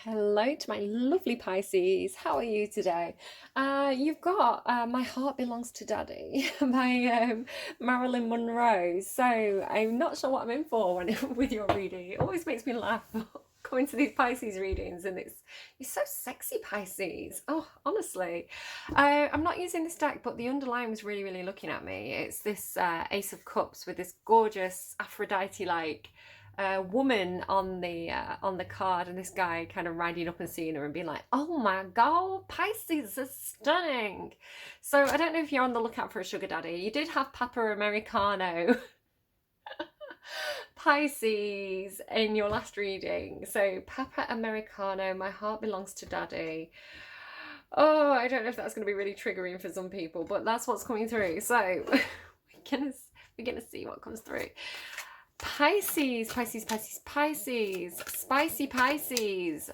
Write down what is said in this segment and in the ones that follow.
Hello to my lovely Pisces. How are you today? You've got My Heart Belongs to Daddy by Marilyn Monroe. So I'm not sure what I'm in for with your reading. It always makes me laugh going to these Pisces readings, and you're so sexy, Pisces. Oh, honestly. I'm not using this deck, but the underline was really, really looking at me. It's this Ace of Cups with this gorgeous Aphrodite-like woman on the card, and this guy kind of riding up and seeing her and being like, oh my god, Pisces is stunning. So I don't know if you're on the lookout for a sugar daddy. You did have Papa Americano Pisces in your last reading. So Papa Americano, my heart belongs to daddy. Oh, I don't know if that's going to be really triggering for some people, but that's what's coming through. So we're gonna see what comes through. Pisces, Pisces, Pisces, Pisces, spicy Pisces.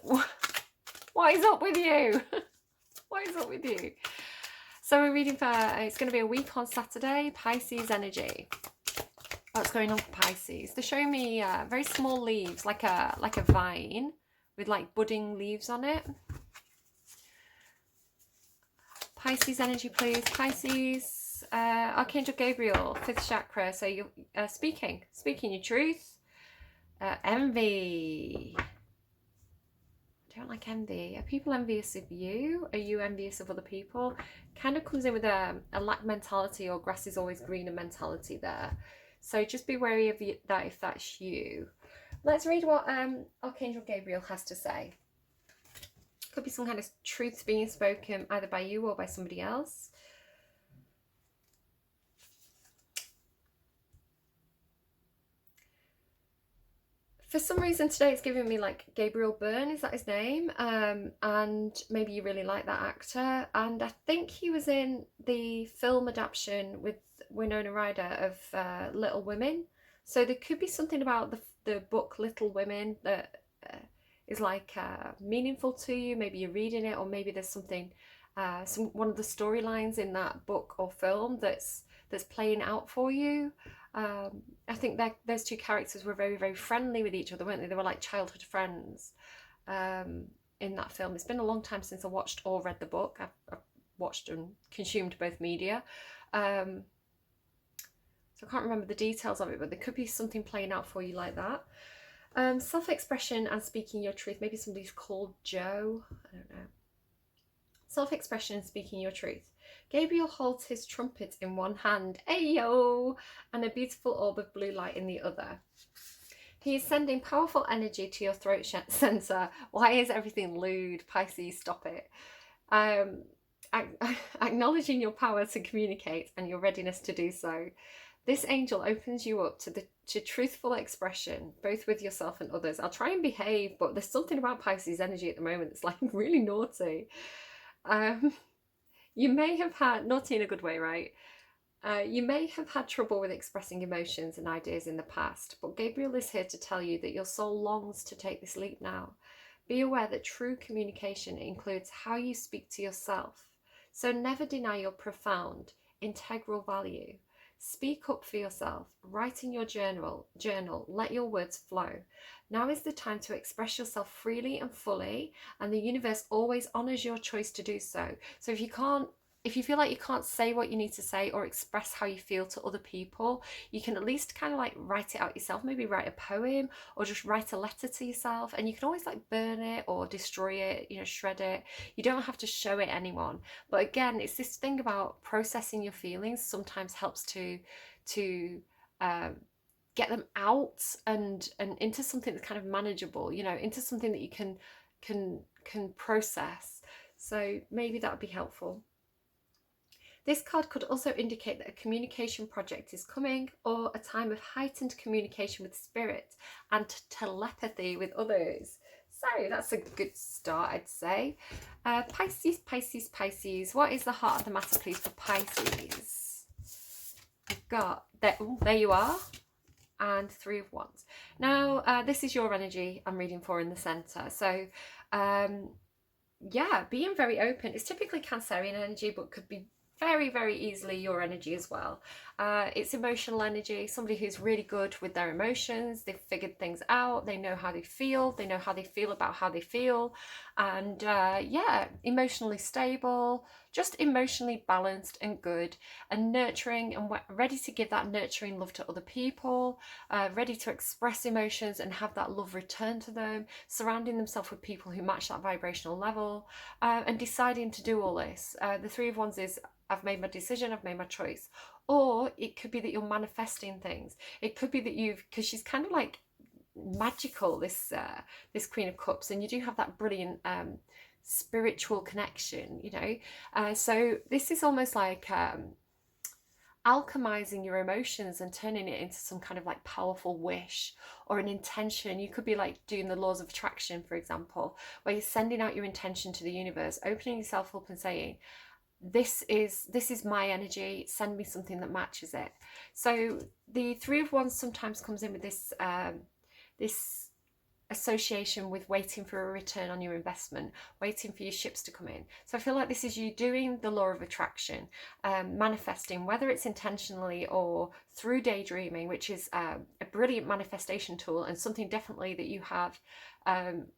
What is up with you? What is up with you? So we're reading for, it's going to be a week on Saturday, Pisces energy. What's going on for Pisces? They're showing me very small leaves, like a vine with like budding leaves on it. Pisces energy, please. Pisces, Archangel Gabriel, 5th chakra. So you're speaking your truth. Envy. I don't like envy. Are people envious of you? Are you envious of other people? Kind of comes in with a lack mentality, or grass is always greener mentality there. So just be wary of that if that's you. Let's read what Archangel Gabriel has to say. Could be some kind of truths being spoken either by you or by somebody else. For some reason today it's giving me like Gabriel Byrne, is that his name? And maybe you really like that actor. And I think he was in the film adaptation with Winona Ryder of Little Women. So there could be something about the book Little Women that is like meaningful to you. Maybe you're reading it, or maybe there's something, one of the storylines in that book or film that's playing out for you. I think that those two characters were very, very friendly with each other, weren't they? They were like childhood friends in that film. It's been a long time since I watched or read the book. I've watched and consumed both media. So I can't remember the details of it, but there could be something playing out for you like that. Self-expression and speaking your truth. Maybe somebody's called Joe. I don't know. Self-expression and speaking your truth. Gabriel holds his trumpet in one hand, ayo, and a beautiful orb of blue light in the other. He is sending powerful energy to your throat center. Why is everything lewd? Pisces, stop it. Acknowledging your power to communicate and your readiness to do so. This angel opens you up to truthful expression, both with yourself and others. I'll try and behave, but there's something about Pisces energy at the moment that's like really naughty. You may have had, naughty in a good way, right? You may have had trouble with expressing emotions and ideas in the past, but Gabriel is here to tell you that your soul longs to take this leap now. Be aware that true communication includes how you speak to yourself. So never deny your profound, integral value. Speak up for yourself. Write in your journal. Let your words flow. Now is the time to express yourself freely and fully, and the universe always honors your choice to do so. So if you feel like you can't say what you need to say or express how you feel to other people, you can at least kind of like write it out yourself. Maybe write a poem or just write a letter to yourself, and you can always like burn it or destroy it, shred it. You don't have to show it anyone. But again, it's this thing about processing your feelings sometimes helps to get them out and into something that's kind of manageable, into something that you can process. So maybe that would be helpful. This card could also indicate that a communication project is coming, or a time of heightened communication with spirit and telepathy with others. So that's a good start, I'd say. Pisces, Pisces, Pisces. What is the heart of the matter, please, for Pisces? We've got, there you are, and 3 of Wands. Now, this is your energy I'm reading for in the centre. So, yeah, being very open. It's typically Cancerian energy, but could be very, very easily your energy as well. It's emotional energy, somebody who's really good with their emotions. They've figured things out. They know how they feel. They know how they feel about how they feel. And yeah, emotionally stable, just emotionally balanced and good and nurturing and ready to give that nurturing love to other people, ready to express emotions and have that love return to them, surrounding themselves with people who match that vibrational level, and deciding to do all this. The Three of Wands is, I've made my decision, I've made my choice. Or it could be that you're manifesting things. It could be that because she's kind of like magical, this Queen of Cups, and you do have that brilliant spiritual connection, you know. So this is almost like alchemizing your emotions and turning it into some kind of like powerful wish or an intention. You could be like doing the laws of attraction, for example, where you're sending out your intention to the universe, opening yourself up and saying, this is my energy, send me something that matches it. So the Three of Wands sometimes comes in with this this association with waiting for a return on your investment, waiting for your ships to come in. So I feel like this is you doing the law of attraction, manifesting, whether it's intentionally or through daydreaming, which is a brilliant manifestation tool, and something definitely that you have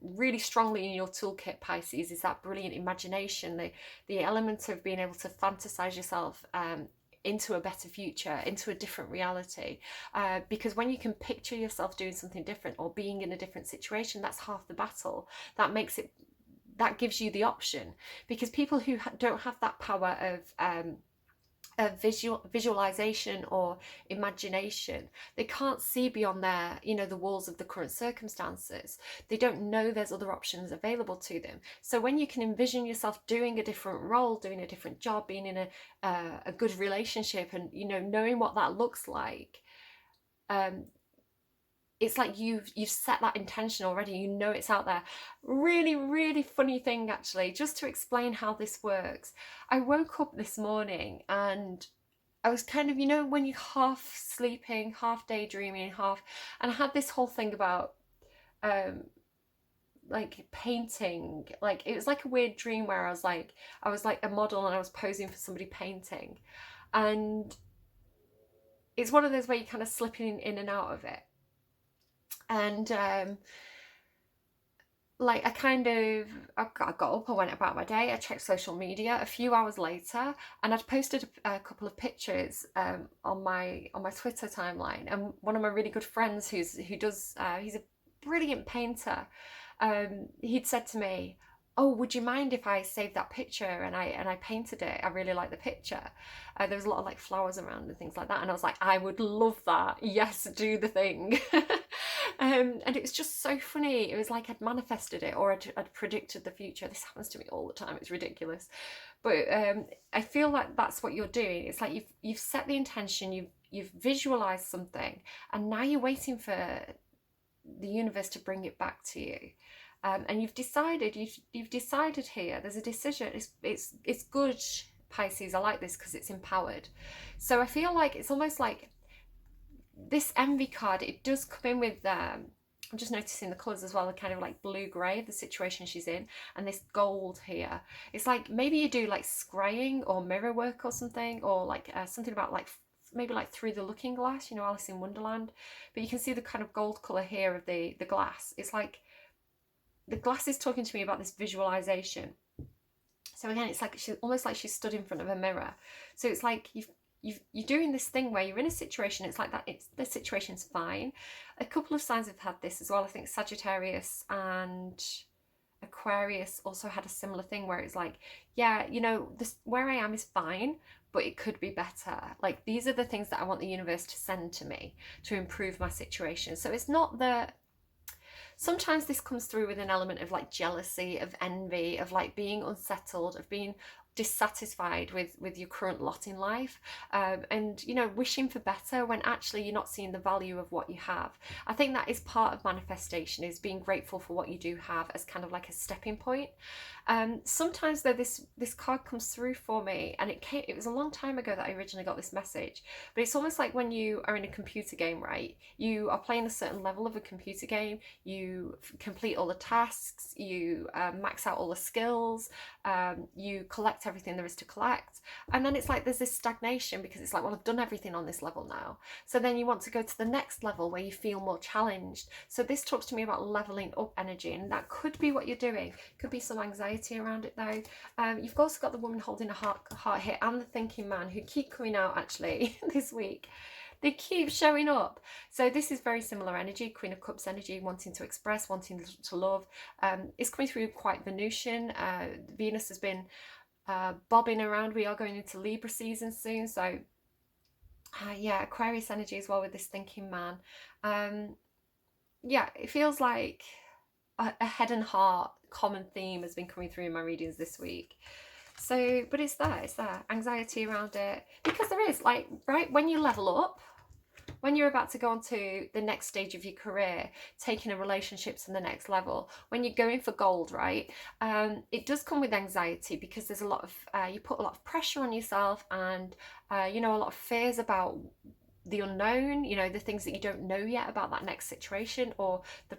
really strongly in your toolkit, Pisces, is that brilliant imagination, the element of being able to fantasize yourself into a better future, into a different reality, because when you can picture yourself doing something different or being in a different situation, that's half the battle. That gives you the option, because people who don't have that power of visualization or imagination, they can't see beyond their, you know, the walls of the current circumstances. They don't know there's other options available to them. So when you can envision yourself doing a different role, doing a different job, being in a good relationship, and, you know, knowing what that looks like, it's like you've set that intention already. You know it's out there. Really, really funny thing, actually, just to explain how this works. I woke up this morning and I was kind of, you know, when you're half sleeping, half daydreaming, and I had this whole thing about like painting. Like, it was like a weird dream where I was like a model and I was posing for somebody painting. And it's one of those where you're kind of slipping in and out of it. And like I got up, I went about my day, I checked social media. A few hours later, and I'd posted a couple of pictures on my Twitter timeline, and one of my really good friends he's a brilliant painter, he'd said to me, oh, would you mind if I saved that picture and I painted it? I really like the picture. There was a lot of like flowers around and things like that, and I was like, I would love that. Yes, do the thing. And it was just so funny. It was like I'd manifested it, or I'd predicted the future. This happens to me all the time. It's ridiculous. But I feel like that's what you're doing. It's like you've set the intention, you've visualized something, and now you're waiting for the universe to bring it back to you. And you've decided here. There's a decision. It's good, Pisces. I like this because it's empowered. So I feel like it's almost like this envy card. It does come in with I'm just noticing the colours as well, the kind of like blue-grey of the situation she's in, and this gold here. It's like maybe you do like scrying or mirror work or something, or like something about like maybe like Through the Looking Glass, you know, Alice in Wonderland. But you can see the kind of gold colour here of the glass. It's like the glass is talking to me about this visualization. So again, it's like almost like she's stood in front of a mirror. So it's like you're doing this thing where you're in a situation, it's like that, the situation's fine. A couple of signs have had this as well. I think Sagittarius and Aquarius also had a similar thing where it's like, yeah, you know, this where I am is fine, but it could be better. Like, these are the things that I want the universe to send to me to improve my situation. So it's not that sometimes this comes through with an element of like jealousy, of envy, of like being unsettled, of being dissatisfied with your current lot in life, and, you know, wishing for better when actually you're not seeing the value of what you have. I think that is part of manifestation, is being grateful for what you do have as kind of like a stepping point. Sometimes though this card comes through for me, and it was a long time ago that I originally got this message, but it's almost like when you are in a computer game, right? You are playing a certain level of a computer game, you complete all the tasks, you max out all the skills, you collect collect everything there is to collect. And then it's like there's this stagnation because it's like, well, I've done everything on this level now. So then you want to go to the next level where you feel more challenged. So this talks to me about leveling up energy, and that could be what you're doing. Could be some anxiety around it though. You've also got the woman holding a heart here and the thinking man, who keep coming out actually this week. They keep showing up. So this is very similar energy, Queen of Cups energy, wanting to express, wanting to love. It's coming through quite Venusian. Venus has been bobbing around. We are going into Libra season soon. So yeah, Aquarius energy as well with this thinking man. Yeah, it feels like a head and heart common theme has been coming through in my readings this week. So, but it's there, anxiety around it, because there is, like, right, when you level up, when you're about to go on to the next stage of your career, taking a relationship to the next level, when you're going for gold, right, it does come with anxiety, because there's a lot of, you put a lot of pressure on yourself, and, you know, a lot of fears about the unknown, you know, the things that you don't know yet about that next situation, or the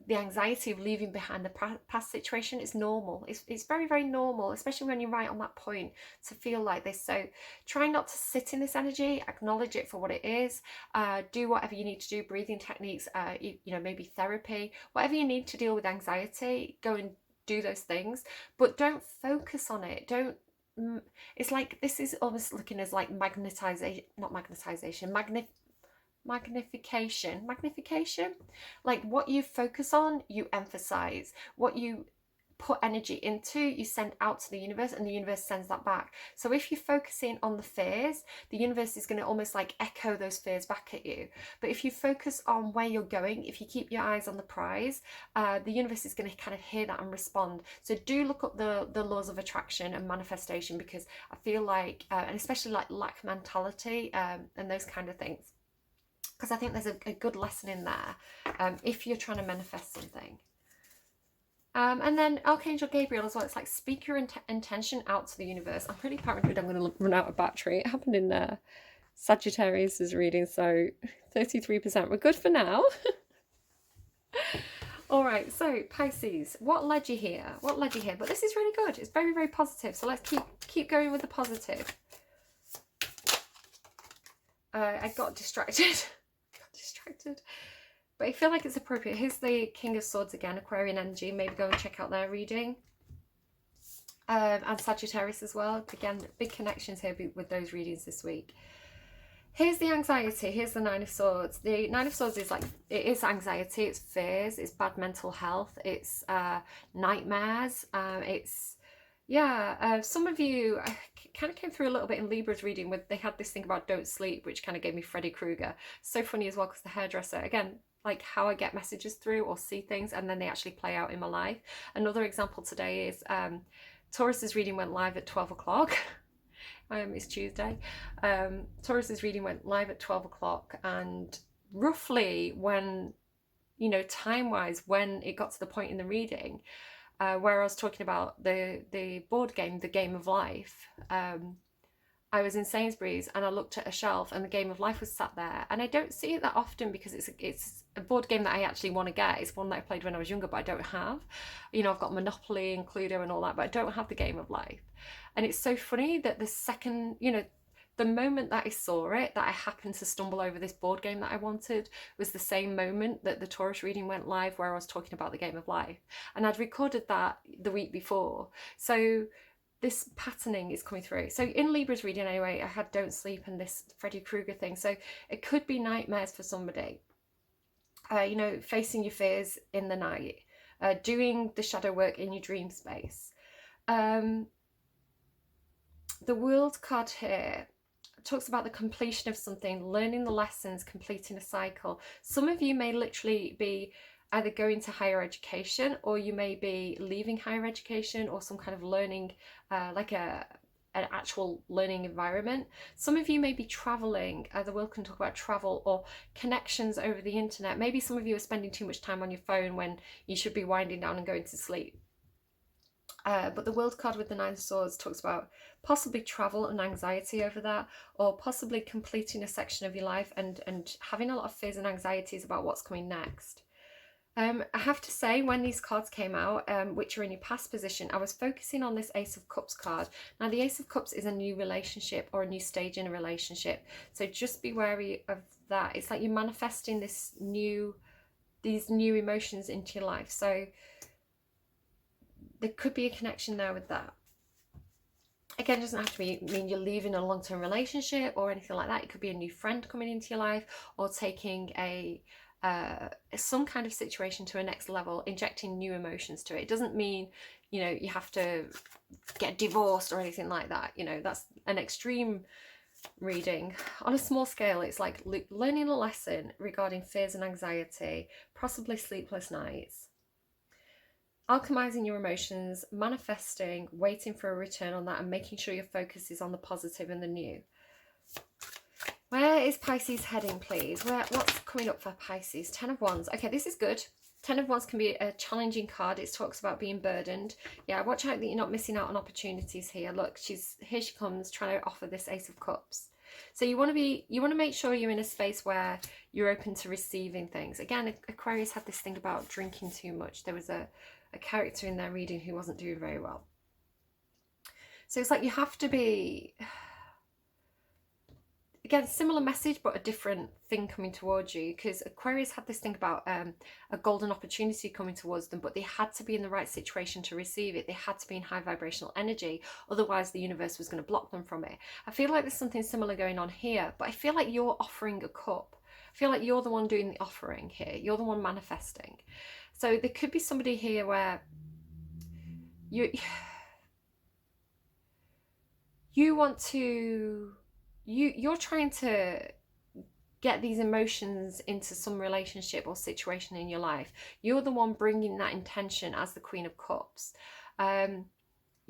the anxiety of leaving behind the past situation is normal. It's very, very normal, especially when you're right on that point, to feel like this. So try not to sit in this energy, acknowledge it for what it is, do whatever you need to do, breathing techniques, you know, maybe therapy, whatever you need to deal with anxiety, go and do those things, but don't focus on it. Don't, it's like, this is almost looking as like magnification, like what you focus on, you emphasize. What you put energy into, you send out to the universe, and the universe sends that back. So if you're focusing on the fears, the universe is going to almost like echo those fears back at you. But if you focus on where you're going, if you keep your eyes on the prize, the universe is going to kind of hear that and respond. So do look up the laws of attraction and manifestation, because I feel like, and especially like lack mentality, and those kind of things, because I think there's a good lesson in there, if you're trying to manifest something. And then Archangel Gabriel as well. It's like, speak your intention out to the universe. I'm really paranoid I'm going to run out of battery. It happened in Sagittarius's reading, so 33%. We're good for now. All right, so Pisces, what led you here? What led you here? But this is really good. It's very, very positive. So let's keep going with the positive. I got distracted. But I feel like it's appropriate. Here's the King of Swords again, Aquarian energy. Maybe go and check out their reading. And Sagittarius as well. Again, big connections here with those readings this week. Here's the anxiety. Here's the Nine of Swords. The Nine of Swords is like, it is anxiety, it's fears, it's bad mental health, it's nightmares, it's, yeah, some of you kind of came through a little bit in Libra's reading where they had this thing about don't sleep, which kind of gave me Freddy Krueger. So funny as well, because the hairdresser, again, like how I get messages through or see things and then they actually play out in my life. Another example today is Taurus's reading went live at 12 o'clock. It's Tuesday. Taurus's reading went live at 12 o'clock, and roughly when, you know, time-wise, when it got to the point in the reading where I was talking about the board game, the Game of Life, I was in Sainsbury's and I looked at a shelf and the Game of Life was sat there, and I don't see it that often because it's a board game that I actually want to get. It's one that I played when I was younger but I don't have. You know, I've got Monopoly and Cluedo and all that, but I don't have the Game of Life. And it's so funny that the second, you know, the moment that I saw it, that I happened to stumble over this board game that I wanted, was the same moment that the Taurus reading went live where I was talking about the Game of Life. And I'd recorded that the week before. So this patterning is coming through. So in Libra's reading anyway, I had don't sleep and this Freddy Krueger thing. So it could be nightmares for somebody. You know, facing your fears in the night, doing the shadow work in your dream space. The World card here talks about the completion of something, learning the lessons, completing a cycle. Some of you may literally be either going to higher education, or you may be leaving higher education or some kind of learning, like an actual learning environment. Some of you may be traveling. The World can talk about travel or connections over the internet. Maybe some of you are spending too much time on your phone when you should be winding down and going to sleep. But the World card with the Nine of Swords talks about possibly travel and anxiety over that, or possibly completing a section of your life and having a lot of fears and anxieties about what's coming next. I have to say, when these cards came out, which are in your past position, I was focusing on this Ace of Cups card. Now, the Ace of Cups is a new relationship or a new stage in a relationship. So just be wary of that. It's like you're manifesting these new emotions into your life. So there could be a connection there with that. Again, it doesn't have to mean you're leaving a long-term relationship or anything like that. It could be a new friend coming into your life, or taking some kind of situation to a next level, injecting new emotions to it. It doesn't mean, you know, you have to get divorced or anything like that. You know, that's an extreme reading. On a small scale, it's like learning a lesson regarding fears and anxiety, possibly sleepless nights, alchemizing your emotions, manifesting, waiting for a return on that, and making sure your focus is on the positive and the new. Where is Pisces heading, please? What's coming up for Pisces? 10 of Wands. Okay, this is good. 10 of Wands can be a challenging card. It talks about being burdened. Yeah, watch out that you're not missing out on opportunities here. Look, here she comes trying to offer this Ace of Cups. So you want to make sure you're in a space where you're open to receiving things. Again, Aquarius had this thing about drinking too much. There was a character in their reading who wasn't doing very well. So it's like you have to be, again, similar message, but a different thing coming towards you, because Aquarius had this thing about a golden opportunity coming towards them, but they had to be in the right situation to receive it. They had to be in high vibrational energy. Otherwise, the universe was going to block them from it. I feel like there's something similar going on here, but I feel like you're offering a cup. I feel like you're the one doing the offering here. You're the one manifesting. So there could be somebody here where you want to, you're trying to get these emotions into some relationship or situation in your life. You're the one bringing that intention as the Queen of Cups.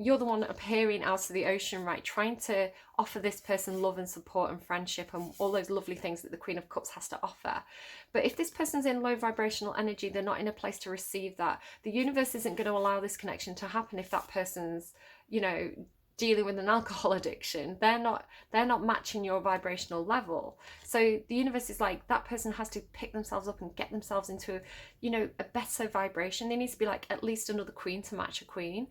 You're the one appearing out of the ocean, right? Trying to offer this person love and support and friendship and all those lovely things that the Queen of Cups has to offer. But if this person's in low vibrational energy, they're not in a place to receive that. The universe isn't going to allow this connection to happen if that person's, you know, dealing with an alcohol addiction. They're not matching your vibrational level. So the universe is like, that person has to pick themselves up and get themselves into, you know, a better vibration. They need to be like at least another queen to match a queen,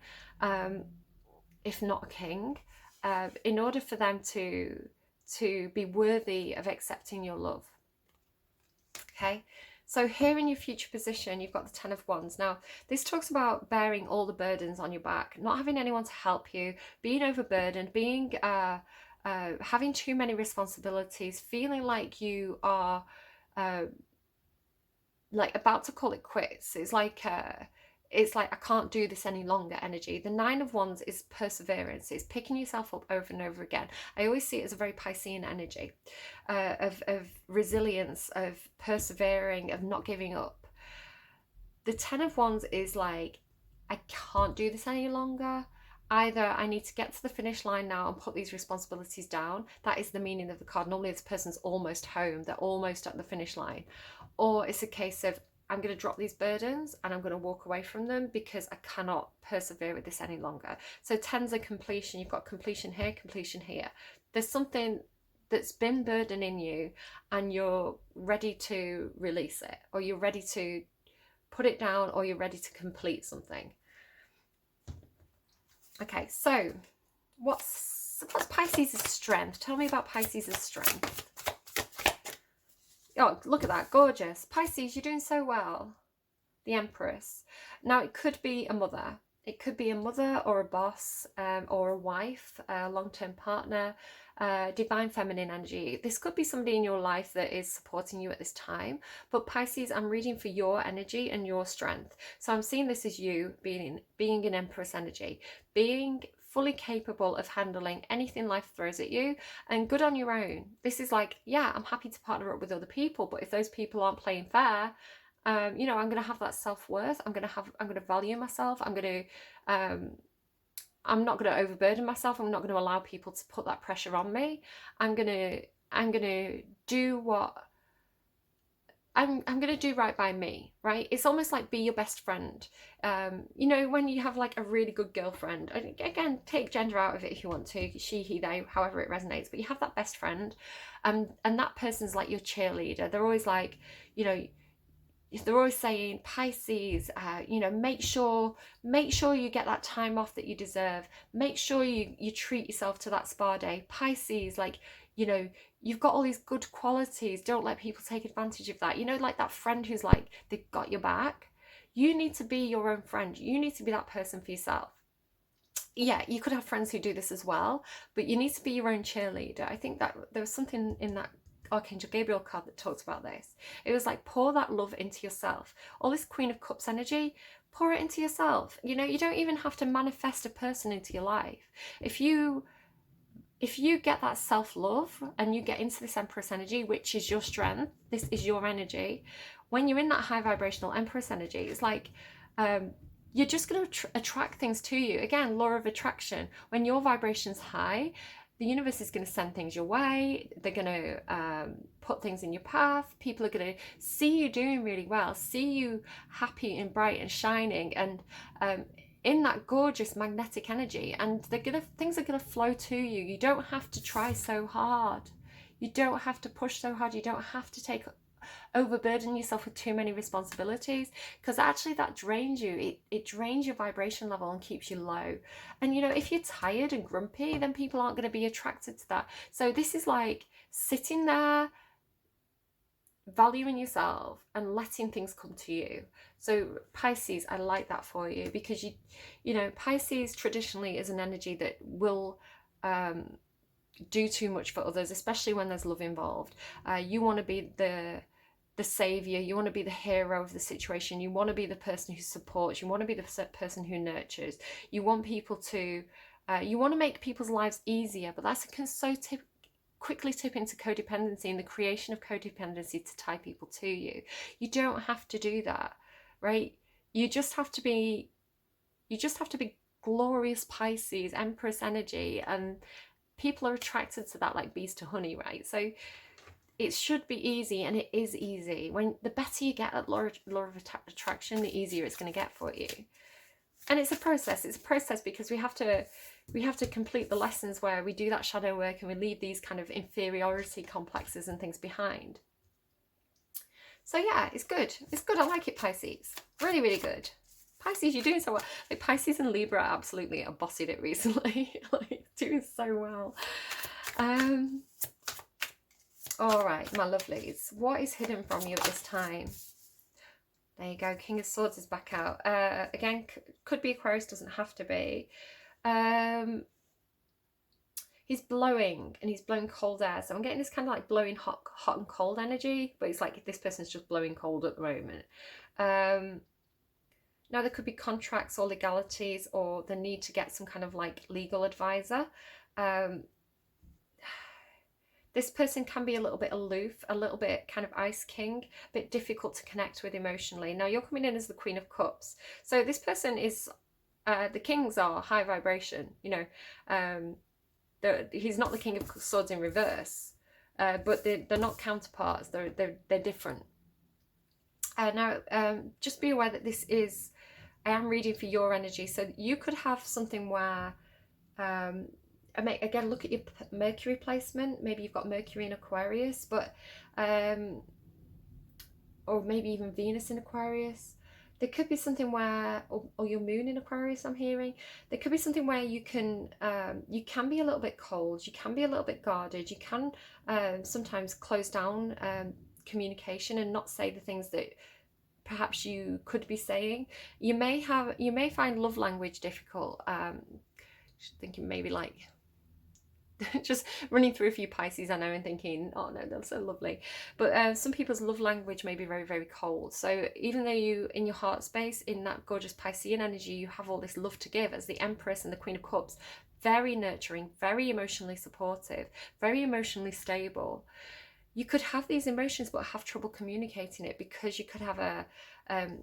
if not a king, in order for them to be worthy of accepting your love. Okay. So here in your future position, you've got the 10 of Wands. Now, this talks about bearing all the burdens on your back, not having anyone to help you, being overburdened, being having too many responsibilities, feeling like you are like about to call it quits. It's like I can't do this any longer energy. The 9 of Wands is perseverance. It's picking yourself up over and over again. I always see it as a very Piscean energy of resilience, of persevering, of not giving up. The 10 of Wands is like, I can't do this any longer. Either I need to get to the finish line now and put these responsibilities down. That is the meaning of the card. Normally this person's almost home. They're almost at the finish line. Or it's a case of, I'm going to drop these burdens and I'm going to walk away from them because I cannot persevere with this any longer. So 10's a completion. You've got completion here, completion here. There's something that's been burdening you and you're ready to release it, or you're ready to put it down, or you're ready to complete something. Okay, so what's Pisces' strength? Tell me about Pisces' strength. Oh, look at that, gorgeous. Pisces, you're doing so well. The Empress. Now, it could be a mother. It could be a mother or a boss, or a wife, a long-term partner, divine feminine energy. This could be somebody in your life that is supporting you at this time. But Pisces, I'm reading for your energy and your strength. So I'm seeing this as you being in Empress energy, being fully capable of handling anything life throws at you, and good on your own. This is like, yeah, I'm happy to partner up with other people, but if those people aren't playing fair, you know, I'm going to have that self-worth. I'm going to value myself. I'm not going to overburden myself. I'm not going to allow people to put that pressure on me. I'm going to do what I'm going to do right by me, right? It's almost like be your best friend. You know, when you have like a really good girlfriend, again, take gender out of it if you want to, she, he, they, however it resonates, but you have that best friend, and that person's like your cheerleader. They're always like, you know, they're always saying, Pisces, you know, make sure you get that time off that you deserve. Make sure you treat yourself to that spa day. Pisces, like, you know, you've got all these good qualities. Don't let people take advantage of that. You know, like that friend who's like, they've got your back. You need to be your own friend. You need to be that person for yourself. Yeah, you could have friends who do this as well, but you need to be your own cheerleader. I think that there was something in that Archangel Gabriel card that talks about this. It was like, pour that love into yourself. All this Queen of Cups energy, pour it into yourself. You know, you don't even have to manifest a person into your life. If you get that self-love and you get into this Empress energy, which is your strength, this is your energy, when you're in that high vibrational Empress energy, it's like, you're just going to attract things to you. Again, law of attraction. When your vibration's high, the universe is going to send things your way. They're going to put things in your path. People are going to see you doing really well, see you happy and bright and shining, and in that gorgeous magnetic energy. And things are going to flow to you. You don't have to try so hard. You don't have to push so hard. You don't have to overburden yourself with too many responsibilities, because actually that drains you. It drains your vibration level and keeps you low. And you know, if you're tired and grumpy, then people aren't going to be attracted to that. So this is like sitting there, valuing yourself and letting things come to you. So Pisces, I like that for you, because you know, Pisces traditionally is an energy that will do too much for others, especially when there's love involved. You want to be the savior. You want to be the hero of the situation. You want to be the person who supports. You want to be the person who nurtures. You want people to you want to make people's lives easier, but that can quickly tip into codependency and the creation of codependency to tie people to you. You don't have to do that, right? You just have to be glorious Pisces, Empress energy, and people are attracted to that like bees to honey, right? So it should be easy, and it is easy. When the better you get at law of attraction, the easier it's going to get for you. And it's a process. It's a process because we have to complete the lessons where we do that shadow work and we leave these kind of inferiority complexes and things behind. So yeah, it's good. It's good. I like it, Pisces. Really, really good. Pisces, you're doing so well. Like Pisces and Libra absolutely are bossing it recently. Like doing so well. All right, my lovelies. What is hidden from you at this time? There you go. King of Swords is back out. Again, could be Aquarius, doesn't have to be. He's blowing, and he's blowing cold air. So I'm getting this kind of like blowing hot and cold energy, but it's like this person's just blowing cold at the moment. Now there could be contracts or legalities, or the need to get some kind of like legal advisor. This person can be a little bit aloof, a little bit kind of Ice King, a bit difficult to connect with emotionally. Now you're coming in as the Queen of Cups. So this person is, the Kings are high vibration, you know. He's not the King of Swords in reverse, but they're not counterparts. They're different. Now, just be aware that this is, I am reading for your energy. So you could have something where, again, look at your Mercury placement. Maybe you've got Mercury in Aquarius, but or maybe even Venus in Aquarius. There could be something where, or your moon in Aquarius, I'm hearing. There could be something where you can be a little bit cold. You can be a little bit guarded. You can sometimes close down communication and not say the things that perhaps you could be saying. You may find love language difficult. Just thinking maybe like just running through a few Pisces I know and thinking, oh no, that's so lovely. But some people's love language may be very, very cold. So even though you, in your heart space, in that gorgeous Piscean energy, you have all this love to give as the Empress and the Queen of Cups, very nurturing, very emotionally supportive, very emotionally stable. You could have these emotions but have trouble communicating it because you could have a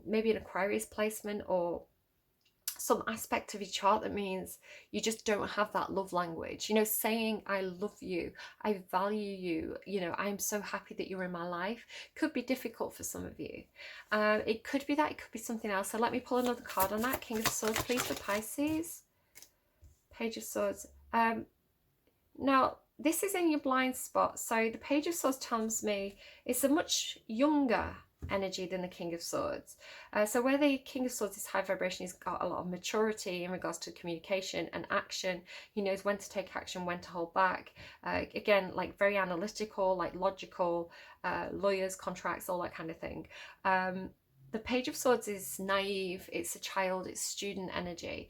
maybe an Aquarius placement or some aspect of your chart that means you just don't have that love language. You know, saying I love you, I value you, you know, I'm so happy that you're in my life could be difficult for some of you. It could be that, it could be something else. So let me pull another card on that. King of Swords, please, for Pisces. Page of Swords. Now, this is in your blind spot. So the Page of Swords tells me it's a much younger energy than the King of Swords. So where the King of Swords is high vibration, he's got a lot of maturity in regards to communication and action. He knows when to take action, when to hold back. Again, like very analytical, like logical, lawyers, contracts, all that kind of thing. The Page of Swords is naive, it's a child, it's student energy.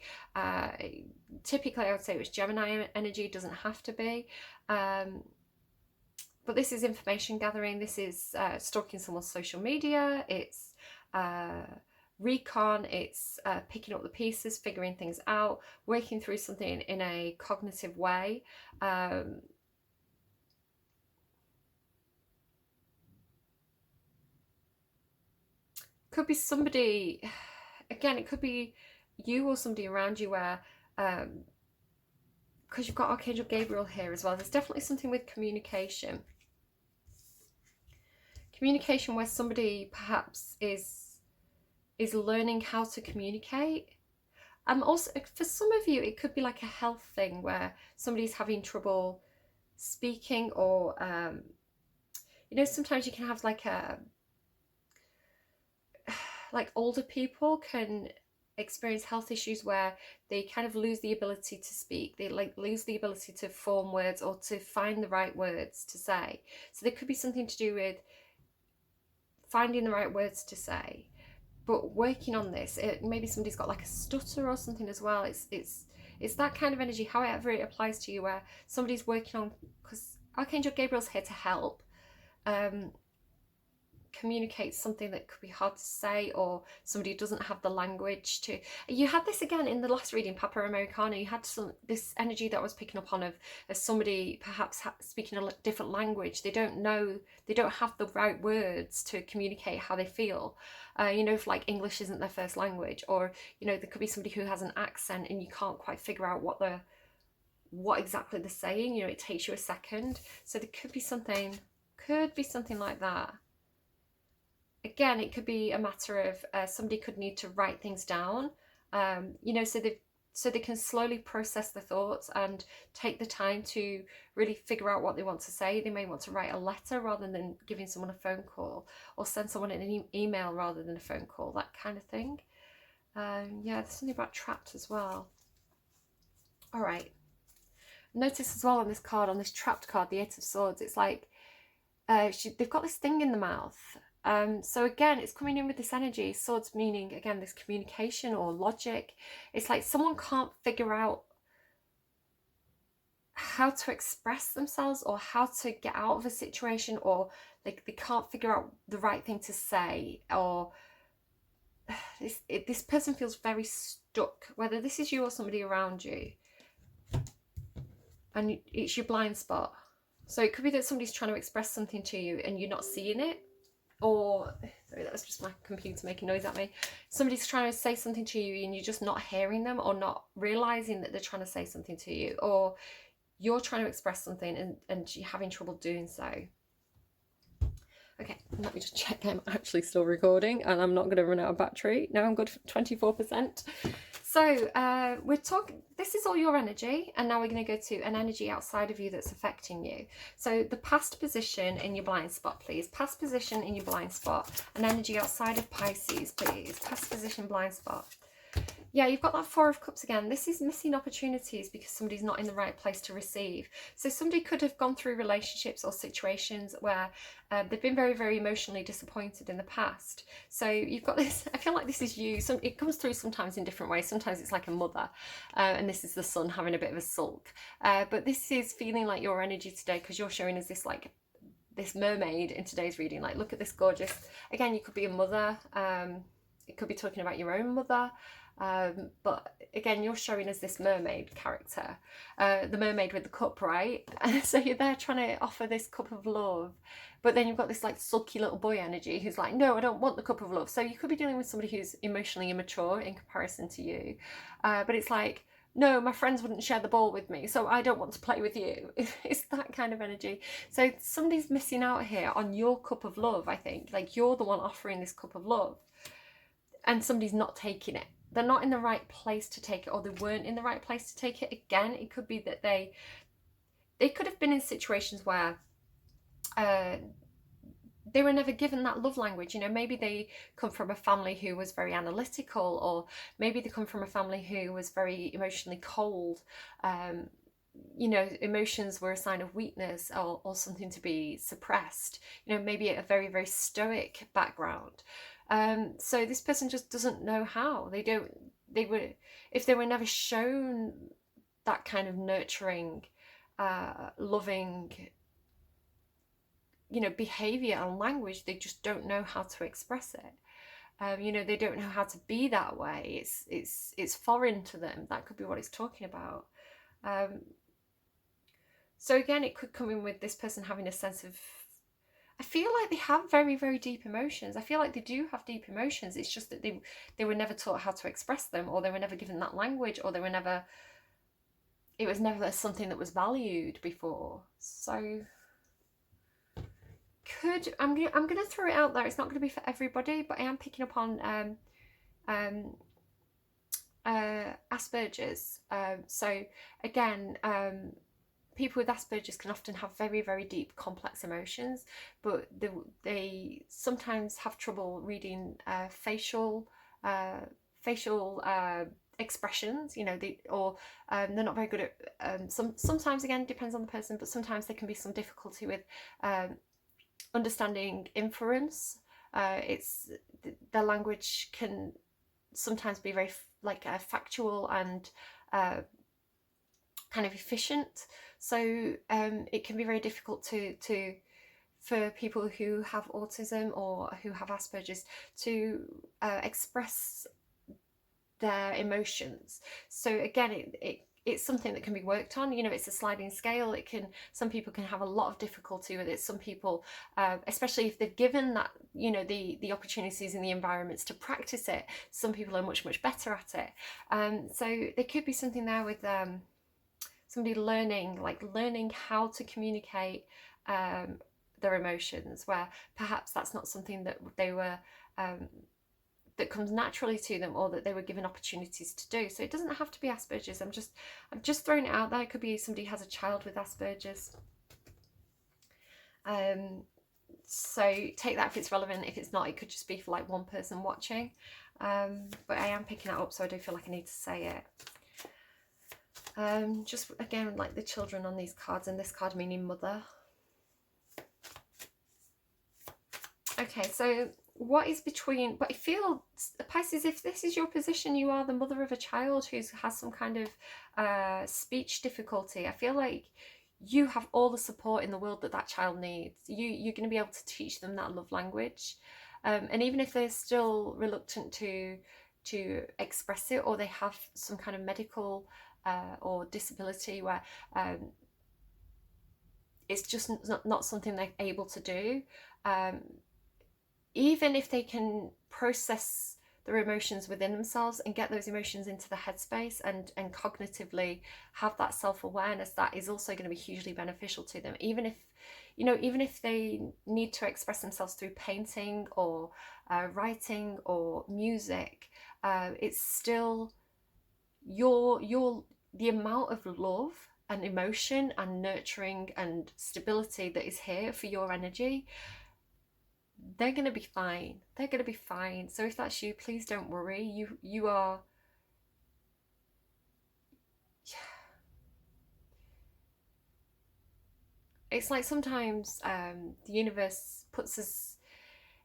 Typically I would say it was Gemini energy, doesn't have to be. But this is information gathering, this is stalking someone's social media, it's recon, it's picking up the pieces, figuring things out, working through something in a cognitive way. Could be somebody, again, it could be you or somebody around you where, because you've got Archangel Gabriel here as well, there's definitely something with communication. Communication where somebody perhaps is learning how to communicate. Also, for some of you, it could be like a health thing where somebody's having trouble speaking, or you know, sometimes you can have like older people can experience health issues where they kind of lose the ability to speak, they like lose the ability to form words or to find the right words to say. So there could be something to do with finding the right words to say, but working on this. Maybe somebody's got like a stutter or something as well. It's that kind of energy, however it applies to you, where somebody's working on, because Archangel Gabriel's here to help communicate something that could be hard to say, or somebody doesn't have the language to. You had this again in the last reading, Papa Americana, you had this energy that I was picking up on of somebody perhaps speaking a different language. They don't have the right words to communicate how they feel. You know, if like English isn't their first language, or you know, there could be somebody who has an accent and you can't quite figure out what exactly they're saying. You know, it takes you a second. So there could be something like that. Again, it could be a matter of somebody could need to write things down, you know, so they can slowly process the thoughts and take the time to really figure out what they want to say. They may want to write a letter rather than giving someone a phone call, or send someone an email rather than a phone call, that kind of thing. Yeah, there's something about trapped as well. All right. Notice as well on this card, on this trapped card, the Eight of Swords, it's like they've got this thing in the mouth. So again, it's coming in with this energy, swords meaning, again, this communication or logic. It's like someone can't figure out how to express themselves or how to get out of a situation, or they can't figure out the right thing to say, or this person feels very stuck, whether this is you or somebody around you, and it's your blind spot. So it could be that somebody's trying to express something to you and you're not seeing it. Or, sorry, that was just my computer making noise at me. Somebody's trying to say something to you and you're just not hearing them, or not realising that they're trying to say something to you, or you're trying to express something and you're having trouble doing so. Okay, let me just check I'm actually still recording and I'm not going to run out of battery. Now I'm good for 24%. So we're talking, this is all your energy, and now we're going to go to an energy outside of you that's affecting you. So the past position in your blind spot, please. Past position in your blind spot. An energy outside of Pisces, please. Past position, blind spot. Yeah, you've got that Four of Cups again. This is missing opportunities because somebody's not in the right place to receive. So somebody could have gone through relationships or situations where they've been very, very emotionally disappointed in the past. So you've got this, I feel like this is you. It comes through sometimes in different ways. Sometimes it's like a mother, and this is the son having a bit of a sulk. But this is feeling like your energy today, because you're showing us this like this mermaid in today's reading. Like, look at this gorgeous, again, you could be a mother. It could be talking about your own mother. But again, you're showing us this mermaid character, the mermaid with the cup, right? And so you're there trying to offer this cup of love, but then you've got this like sulky little boy energy who's like, no, I don't want the cup of love. So you could be dealing with somebody who's emotionally immature in comparison to you, but it's like, no, my friends wouldn't share the ball with me, so I don't want to play with you. It's that kind of energy. So somebody's missing out here on your cup of love, I think. Like, you're the one offering this cup of love, and somebody's not taking it. They're not in the right place to take it, or they weren't in the right place to take it. Again, it could be that they could have been in situations where they were never given that love language. You know, maybe they come from a family who was very analytical, or maybe they come from a family who was very emotionally cold. You know, emotions were a sign of weakness, or something to be suppressed. You know, maybe a very, very stoic background. So this person just doesn't know how. If they were never shown that kind of nurturing, loving, you know, behavior and language, they just don't know how to express it. You know, they don't know how to be that way. It's foreign to them. That could be what it's talking about. So again, it could come in with this person having a sense of, I feel like they have very, very deep emotions. I feel like they do have deep emotions. It's just that they were never taught how to express them, or they were never given that language, or it was never something that was valued before. So I'm gonna throw it out there. It's not gonna be for everybody, but I am picking up on Asperger's. So again, people with Asperger's can often have very, very deep, complex emotions, but they sometimes have trouble reading facial expressions. You know, they're not very good at. Sometimes, again, it depends on the person, but sometimes there can be some difficulty with understanding inference. Their language can sometimes be very factual and kind of efficient. So it can be very difficult for people who have autism or who have Asperger's to express their emotions. So again, it's something that can be worked on. You know, it's a sliding scale. Some people can have a lot of difficulty with it. Some people, especially if they've given that, you know, the opportunities in the environments to practice it, some people are much, much better at it. So there could be something there with somebody learning how to communicate their emotions, where perhaps that's not something that they were that comes naturally to them, or that they were given opportunities to do. So it doesn't have to be Asperger's. I'm just throwing it out there. It could be somebody has a child with Asperger's. So take that if it's relevant. If it's not, it could just be for like one person watching. But I am picking that up, so I do feel like I need to say it. Just again, like the children on these cards, and this card meaning mother. Okay, so what is between, but I feel, Pisces, if this is your position, you are the mother of a child who has some kind of speech difficulty. I feel like you have all the support in the world that child needs. You're going to be able to teach them that love language. And even if they're still reluctant to express it, or they have some kind of medical or disability where it's just not something they're able to do, even if they can process their emotions within themselves and get those emotions into the headspace and cognitively have that self-awareness, that is also going to be hugely beneficial to them. Even if they need to express themselves through painting or writing or music, it's still the amount of love and emotion and nurturing and stability that is here for your energy. They're going to be fine. They're going to be fine. So if that's you, please don't worry. You are... It's like sometimes the universe puts us...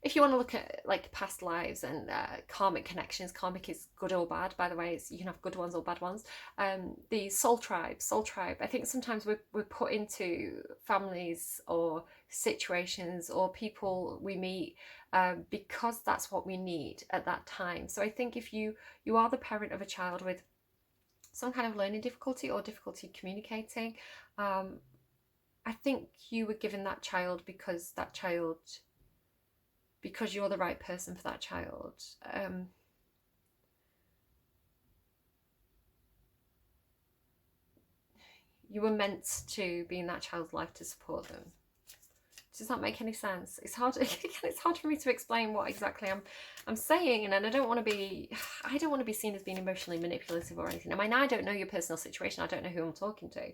If you want to look at like past lives and karmic connections, karmic is good or bad, by the way. You can have good ones or bad ones. The soul tribe. I think sometimes we're put into families or situations or people we meet because that's what we need at that time. So I think if you are the parent of a child with some kind of learning difficulty or difficulty communicating, I think you were given that child because you're the right person for that child. You were meant to be in that child's life to support them. Does that make any sense? It's hard. It's hard for me to explain what exactly I'm saying, and I don't want to be seen as being emotionally manipulative or anything. I mean, I don't know your personal situation. I don't know who I'm talking to.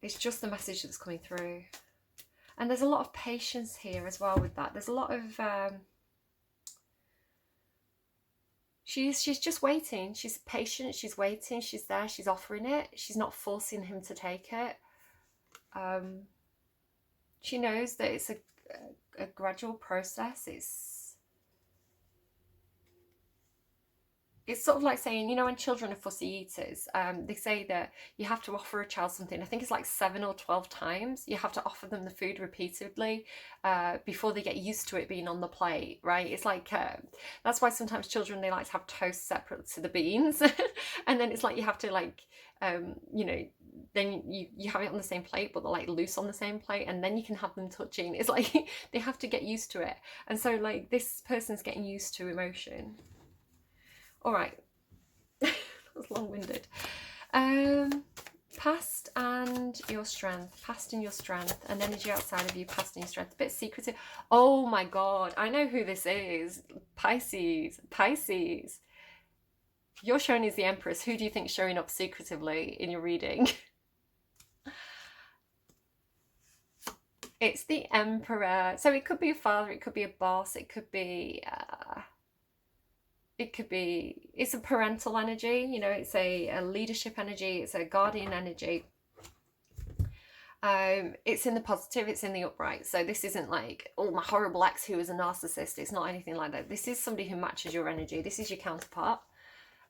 It's just the message that's coming through. And there's a lot of patience here as well with that. There's a lot of... She's just waiting. She's patient. She's waiting. She's there. She's offering it. She's not forcing him to take it. She knows that it's a gradual process. It's sort of like saying, you know, when children are fussy eaters, they say that you have to offer a child something. I think it's like 7 or 12 times. You have to offer them the food repeatedly before they get used to it being on the plate, right? It's like, that's why sometimes children, they like to have toast separate to the beans. And then it's like you have to like, you know, then you have it on the same plate, but they're like loose on the same plate, and then you can have them touching. It's like they have to get used to it. And so like this person's getting used to emotion. All right, that was long-winded. Past and your strength, past and your strength, and energy outside of you, past and your strength, a bit secretive. Oh my God, I know who this is. Pisces. You're showing as the Empress. Who do you think is showing up secretively in your reading? It's the Emperor. So it could be a father, it could be a boss, it could be... it's a parental energy, you know, it's a leadership energy, it's a guardian energy. It's in the positive, it's in the upright. So this isn't like, oh, my horrible ex who is a narcissist. It's not anything like that. This is somebody who matches your energy. This is your counterpart.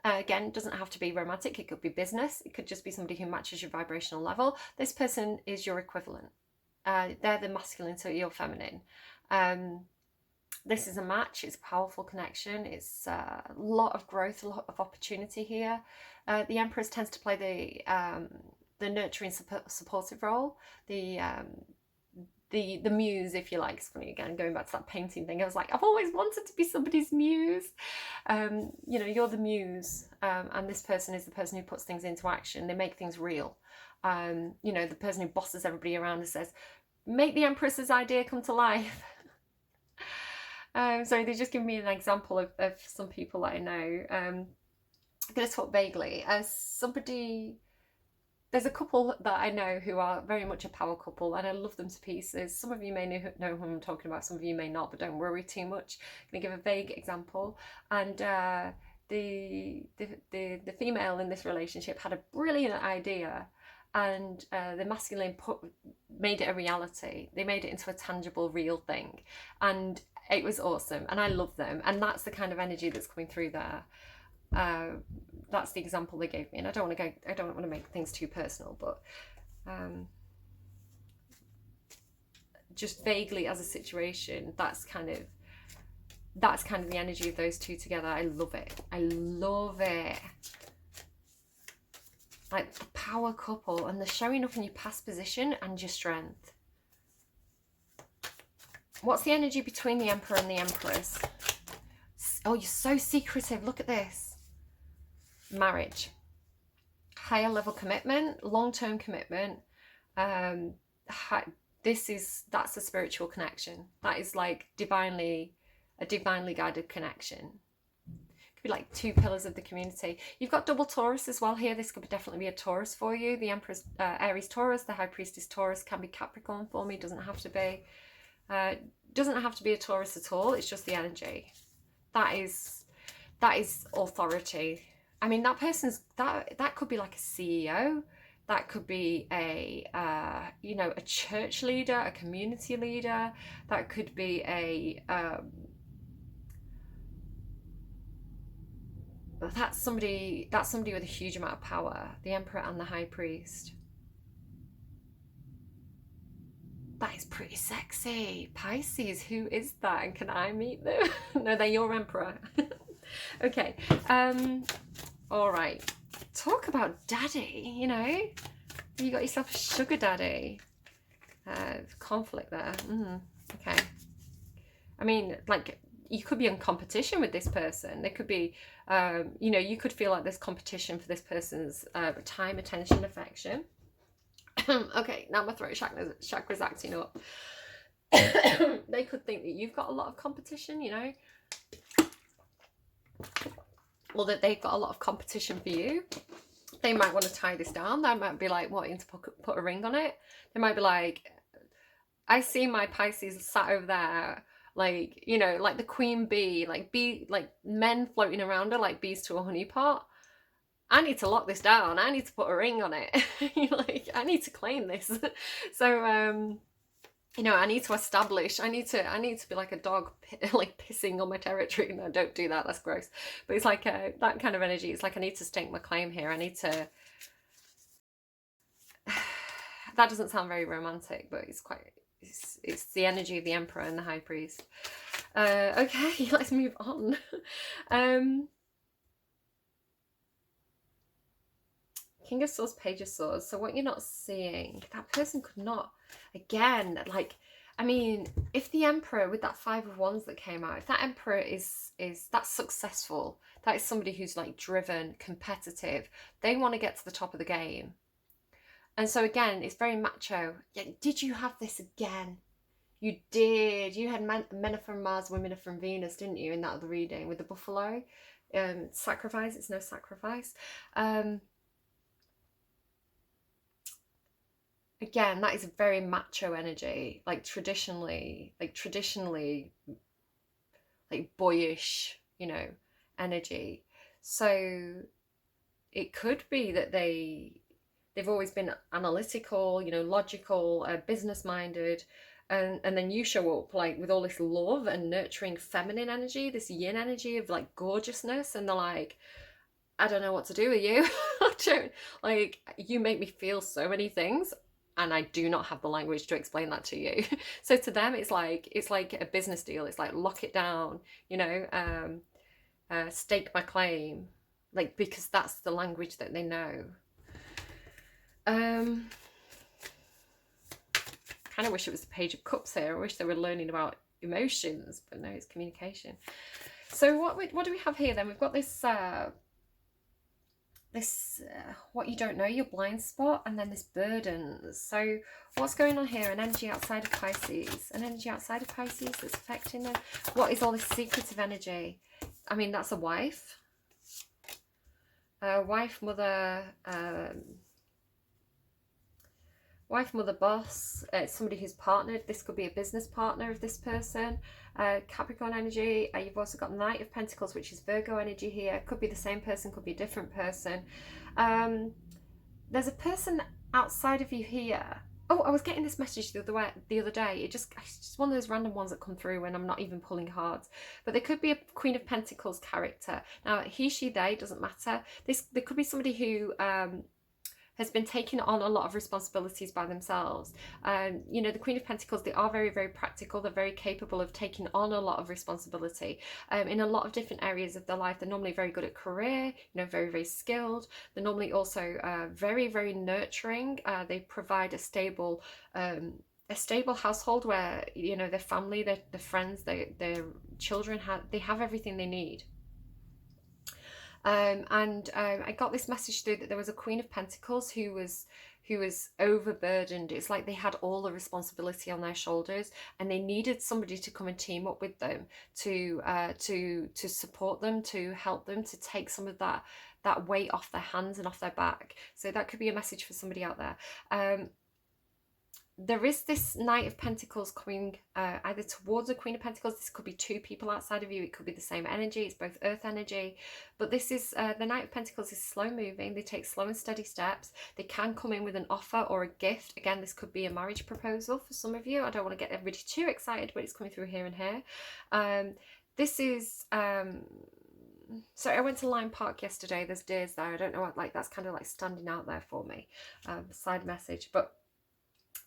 Again, it doesn't have to be romantic. It could be business. It could just be somebody who matches your vibrational level. This person is your equivalent. They're the masculine, so you're feminine. This is a match. It's a powerful connection. It's a lot of growth, a lot of opportunity here. The Empress tends to play the nurturing, supportive role. The muse, if you like. It's funny, again, going back to that painting thing. I was like, I've always wanted to be somebody's muse. You know, you're the muse, and this person is the person who puts things into action. They make things real. You know, the person who bosses everybody around and says, make the Empress's idea come to life. So they just give me an example of some people that I know. I'm going to talk vaguely. There's a couple that I know who are very much a power couple, and I love them to pieces. Some of you may know who I'm talking about, some of you may not, but don't worry too much. I'm going to give a vague example. And the female in this relationship had a brilliant idea, and the masculine made it a reality. They made it into a tangible, real thing, and it was awesome, and I love them. And that's the kind of energy that's coming through there. That's the example they gave me, and I don't want to make things too personal, but just vaguely as a situation, that's kind of the energy of those two together. I love it. Like a power couple, and they're showing up in your past position and your strength. What's the energy between the Emperor and the Empress? Oh, you're so secretive. Look at this. Marriage. Higher level commitment, long-term commitment. That's a spiritual connection. That is like a divinely guided connection. Could be like two pillars of the community. You've got double Taurus as well here. This could definitely be a Taurus for you. The Empress, Aries Taurus, the High Priestess Taurus, can be Capricorn for me. Doesn't have to be. Doesn't have to be a Taurus at all. It's just the energy. That is authority. I mean, that person's that could be like a CEO. That could be a church leader, a community leader. That could be that's somebody with a huge amount of power. The Emperor and the High Priest. That is pretty sexy. Pisces, who is that? And can I meet them? No, they're your Emperor. Okay. All right. Talk about daddy, you know. You got yourself a sugar daddy. Conflict there. Okay. I mean, like, you could be in competition with this person. There could be, you could feel like there's competition for this person's time, attention, affection. Okay, now my throat chakra's acting up. They could think that you've got a lot of competition, you know, or that they've got a lot of competition for you. They might want to tie this down. They might be like wanting to put a ring on it. They might be like, I see my Pisces sat over there, like, you know, like the queen bee, like men floating around her like bees to a honey pot. I need to lock this down. I need to put a ring on it. Like, I need to claim this. So, you know, I need to establish. I need to be like a dog, like pissing on my territory. No, don't do that. That's gross. But it's like that kind of energy. It's like I need to stake my claim here. I need to. That doesn't sound very romantic, but it's quite. It's the energy of the Emperor and the High Priest. Okay, let's move on. King of Swords, Page of Swords. So what you're not seeing, that person could not, again, like, I mean, if the Emperor with that Five of Wands that came out, if that Emperor is that's successful, that is somebody who's like driven, competitive, they want to get to the top of the game. And so again, it's very macho. Yeah, did you have this again? You did. You had men are from Mars, women are from Venus, didn't you, in that other reading with the buffalo? Sacrifice, it's no sacrifice. Again, that is a very macho energy, like traditionally, like boyish, you know, energy. So it could be that they've always been analytical, you know, logical, business minded, and then you show up like with all this love and nurturing feminine energy, this yin energy of like gorgeousness, and they're like, I don't know what to do with you. I don't, like, you make me feel so many things, and I do not have the language to explain that to you. So to them, it's like a business deal. It's like, lock it down, you know, stake my claim, like, because that's the language that they know. Kind of wish it was the Page of Cups here. I wish they were learning about emotions, but no, it's communication. So what do we have here then? We've got this what you don't know, your blind spot, and then this burden. So what's going on here? An energy outside of Pisces. An energy outside of Pisces that's affecting them. What is all this secretive energy? I mean, that's a wife. Wife, mother, boss, somebody who's partnered. This could be a business partner of this person. Capricorn energy. You've also got Knight of Pentacles, which is Virgo energy here. Could be the same person, could be a different person. There's a person outside of you here. Oh, I was getting this message the other day. It's just one of those random ones that come through when I'm not even pulling cards. But there could be a Queen of Pentacles character. Now, he, she, they, doesn't matter. There could be somebody who has been taking on a lot of responsibilities by themselves. You know, the Queen of Pentacles, they are very, very practical. They're very capable of taking on a lot of responsibility in a lot of different areas of their life. They're normally very good at career, you know, very, very skilled. They're normally also very, very nurturing. They provide a stable household where, you know, their family, their friends, their children, they have everything they need. I got this message through that there was a Queen of Pentacles who was overburdened. It's like they had all the responsibility on their shoulders, and they needed somebody to come and team up with them to support them, to help them, to take some of that weight off their hands and off their back. So that could be a message for somebody out there. There is this Knight of Pentacles coming either towards a Queen of Pentacles. This could be two people outside of you. It could be the same energy. It's both earth energy. But this is, the Knight of Pentacles is slow moving. They take slow and steady steps. They can come in with an offer or a gift. Again, this could be a marriage proposal for some of you. I don't want to get everybody too excited, but it's coming through here and here. This is... So I went to Lime Park yesterday. There's deers there. I don't know what, like, that's kind of like standing out there for me. Side message. But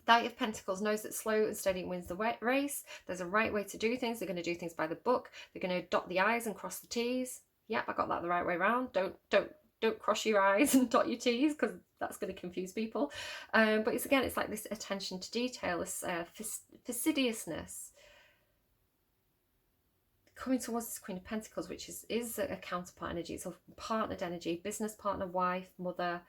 Knight of Pentacles knows that slow and steady wins the race. There's a right way to do things. They're going to do things by the book. They're going to dot the I's and cross the T's. Yep, I got that the right way around. Don't cross your I's and dot your T's, because that's going to confuse people. But it's like this attention to detail, this fastidiousness coming towards this Queen of Pentacles, which is a counterpart energy. It's a partnered energy, business partner, wife, mother,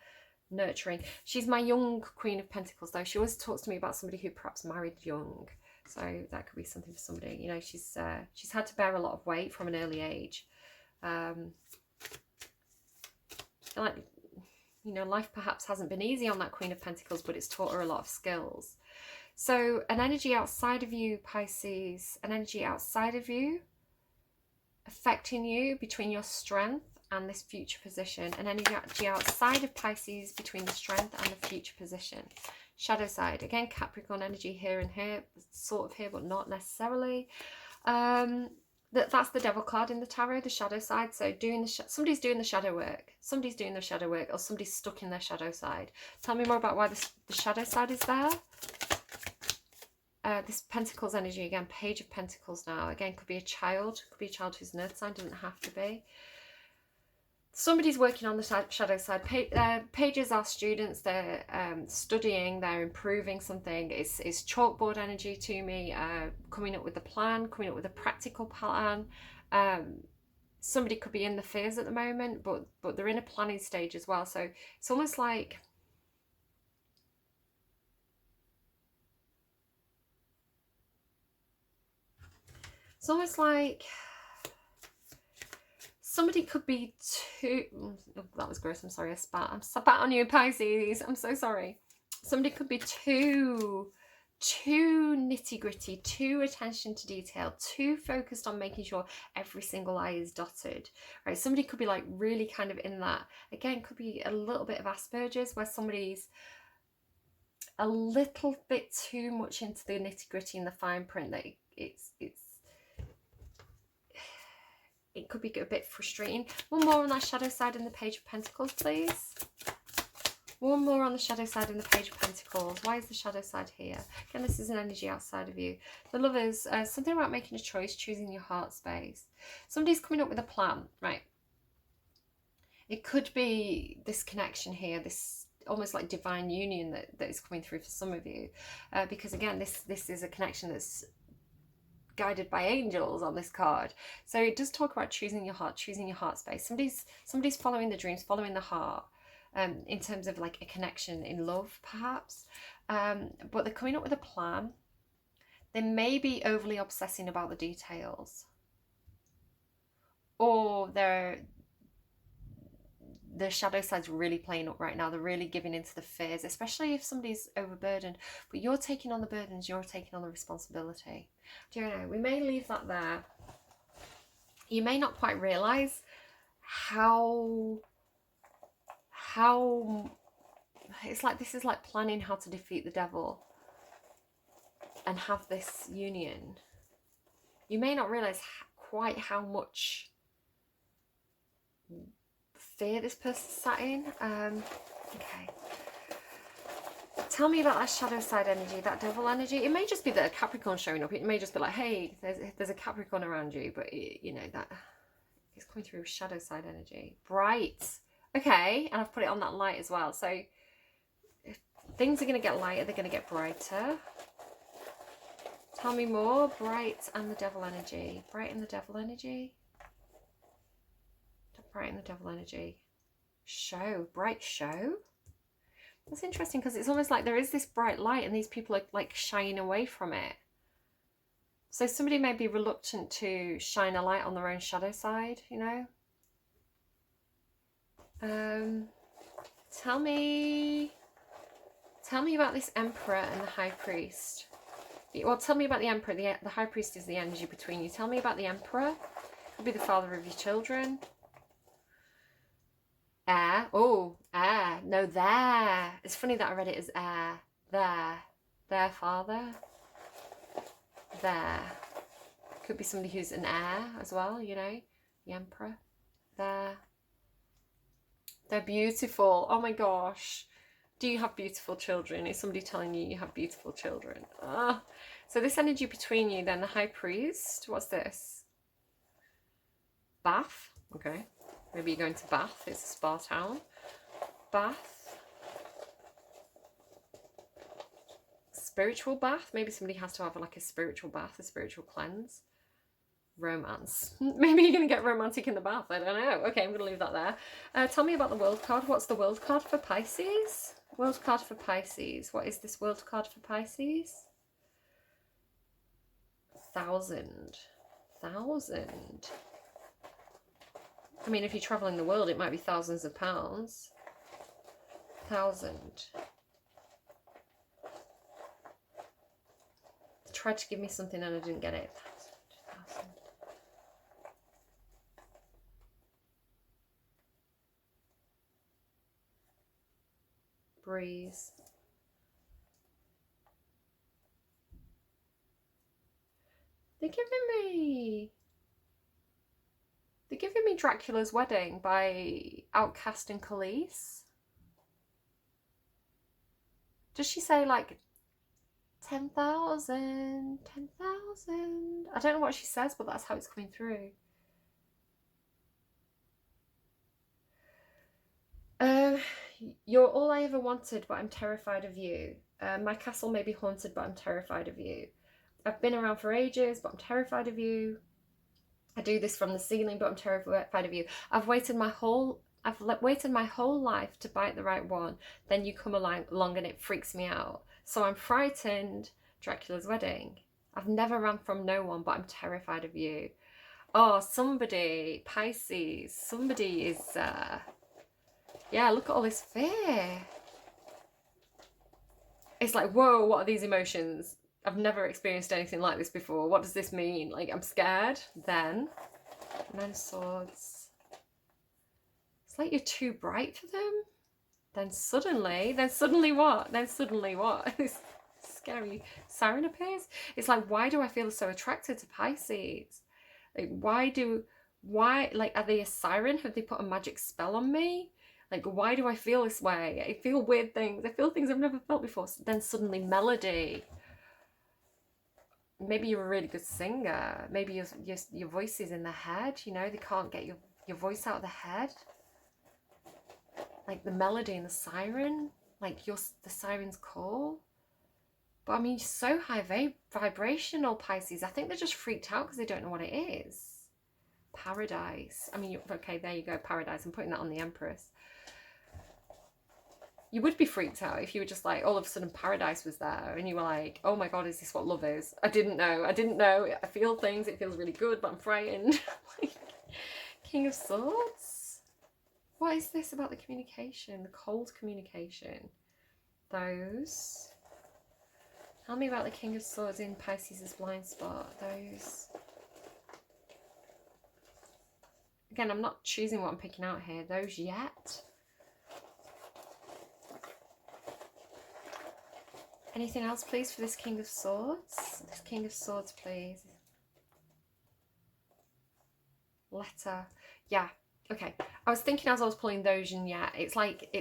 nurturing. She's my young Queen of Pentacles, though. She always talks to me about somebody who perhaps married young, so that could be something for somebody. You know, she's had to bear a lot of weight from an early age. Like, You know, life perhaps hasn't been easy on that Queen of Pentacles, but it's taught her a lot of skills. So an energy outside of you, Pisces, an energy outside of you, affecting you between your strength and this future position. An energy outside of Pisces between the strength and the future position. Shadow side. Again, Capricorn energy here and here, sort of here, but not necessarily. That's the devil card in the tarot, the shadow side. So somebody's doing the shadow work. Somebody's doing the shadow work, or somebody's stuck in their shadow side. Tell me more about why the shadow side is there. This Pentacles energy, again, Page of Pentacles now. Again, could be a child. Could be a child who's an earth sign, doesn't have to be. Somebody's working on the shadow side. Pages are students. They're studying. They're improving something. It's chalkboard energy to me. Coming up with a plan. Coming up with a practical plan. Somebody could be in the fears at the moment, but they're in a planning stage as well. So it's almost like somebody could be too... Oh, that was gross. I'm sorry. I spat on you, Pisces. I'm so sorry. Somebody could be too nitty-gritty, too attention to detail, too focused on making sure every single I is dotted. Right? Somebody could be like really kind of in that. Again, could be a little bit of Asperger's, where somebody's a little bit too much into the nitty-gritty and the fine print, that it could be a bit frustrating. One more on that shadow side in the Page of Pentacles, please. One more on the shadow side in the Page of Pentacles. Why is the shadow side here? Again, this is an energy outside of you. The Lovers, something about making a choice, choosing your heart space. Somebody's coming up with a plan, right? It could be this connection here, this almost like divine union that is coming through for some of you. Because again, this is a connection that's guided by angels on this card. So it does talk about choosing your heart space. Somebody's following the dreams, following the heart, in terms of like a connection in love perhaps, but they're coming up with a plan. They may be overly obsessing about the details, or their shadow side's really playing up right now. They're really giving into the fears, especially if somebody's overburdened. But you're taking on the burdens, you're taking on the responsibility. Do you know, we may leave that there. You may not quite realise how it's like, this is like planning how to defeat the devil and have this union. You may not realise quite how much fear this person sat in. Okay. Tell me about that shadow side energy, that devil energy. It may just be that a Capricorn showing up. It may just be like, hey, there's a Capricorn around you, but you know, that it's coming through with shadow side energy. Bright. Okay, and I've put it on that light as well. So if things are going to get lighter, they're going to get brighter. Tell me more. Bright and the devil energy. Bright and the devil energy. Bright and the devil energy. Show. Bright show. That's interesting, because it's almost like there is this bright light and these people are like shying away from it. So somebody may be reluctant to shine a light on their own shadow side, you know. Tell me about this Emperor and the High Priest. Well, tell me about the Emperor. The High Priest is the energy between you. Tell me about the Emperor. Could be the father of your children. Air. Oh, air. No, there. It's funny that I read it as air. There. Their father. There. Could be somebody who's an heir as well, you know. The Emperor. There. They're beautiful. Oh my gosh. Do you have beautiful children? Is somebody telling you you have beautiful children? So this energy between you then, the High Priest. What's this? Bath. Okay. Maybe you're going to Bath. It's a spa town. Bath. Spiritual bath. Maybe somebody has to have like a spiritual bath, a spiritual cleanse. Romance. Maybe you're going to get romantic in the bath. I don't know. Okay, I'm going to leave that there. Tell me about the World card. What's the World card for Pisces? World card for Pisces. What is this World card for Pisces? 1,000. 1,000. I mean, if you're traveling the world, it might be thousands of pounds. 10,000. They tried to give me something and I didn't get it. 1,000. Breeze. They're giving me Dracula's Wedding by Outcast and Khalees. Does she say like 10,000, 10,000? I don't know what she says, but that's how it's coming through. You're all I ever wanted, but I'm terrified of you. My castle may be haunted, but I'm terrified of you. I've been around for ages, but I'm terrified of you. I do this from the ceiling, but I'm terrified of you. I've waited my whole life to bite the right one. Then you come along and it freaks me out. So I'm frightened. Dracula's Wedding. I've never ran from no one, but I'm terrified of you. Oh, somebody, Pisces, somebody is, yeah, look at all this fear. It's like, whoa, what are these emotions? I've never experienced anything like this before. What does this mean? Like, I'm scared. Then, Nine of Swords. It's like you're too bright for them. Then suddenly what? This scary siren appears. It's like, why do I feel so attracted to Pisces? Like, like, are they a siren? Have they put a magic spell on me? Like, why do I feel this way? I feel weird things. I feel things I've never felt before. Then suddenly melody. Maybe you're a really good singer. Maybe your voice is in the head, you know, they can't get your voice out of the head. Like the melody and the siren, like the siren's call. But I mean, so high vibrational, Pisces. I think they're just freaked out because they don't know what it is. Paradise. I mean, okay, there you go, paradise. I'm putting that on the Empress. You would be freaked out if you were just like, all of a sudden paradise was there and you were like, oh my God, is this what love is? I didn't know. I feel things, it feels really good, but I'm frightened. Like, King of Swords? What is this about the communication? The cold communication. Those. Tell me about the King of Swords in Pisces' blind spot. Those. Again, I'm not choosing what I'm picking out here. Those yet. Anything else, please, for this King of Swords? This King of Swords, please. Letter. Yeah. Okay. I was thinking as I was pulling those, and yeah, it's like,